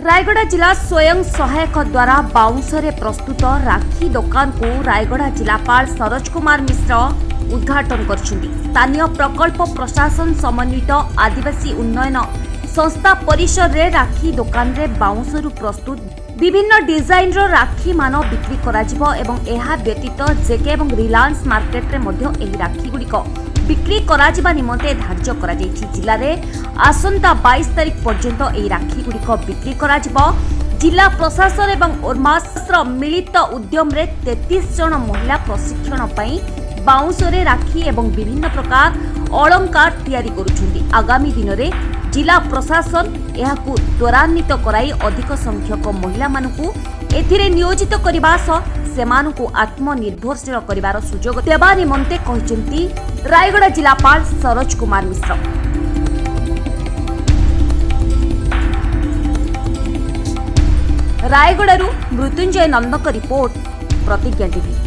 रायगड़ा जिला स्वयं सहायक द्वारा बाउंसरे प्रस्तुत राखी दुकान को रायगड़ा जिलापाल सरोज कुमार मिश्र उद्घाटन करछिंदी। स्थानीय प्रकल्प प्रशासन समन्वित आदिवासी उन्नयन संस्था परिसर रे राखी दुकान रे बाउंसरु प्रस्तुत विभिन्न डिजाइन रो राखी मान बिक्री कराजिबो एवं एहा व्यतीत जेके एवं रिलायंस मार्केट रे मध्य एही राखी गुड़िक बिक्री कराजिबा निमंते धार्य करा जायछि। जिल्ला रे आसंता 22 तारिख पर्यंत एही राखी गुड़िक बिक्री कराजिबो। जिला प्रशासन एवं ओरमासर मिलित उद्यम रे 33 जन महिला प्रशिक्षण पई बाउंसरे राखी एवं विभिन्न प्रकार अलंकार तैयारी करुछन्ती। आगामी दिन रे जिला प्रशासन एहाकू त्वरान्वित कराई अधिक संख्यक महिला मानकू एथिरे नियोजित करबा सह सेमानकू आत्मनिर्भरशील करिवार सुजोग देबा निमंते कहिसंती रायगड़ा जिलापाल सरोज कुमार मिश्र। रायगड़ारू मृत्युंजय नंदक रिपोर्ट प्रतिज्ञा टीवी।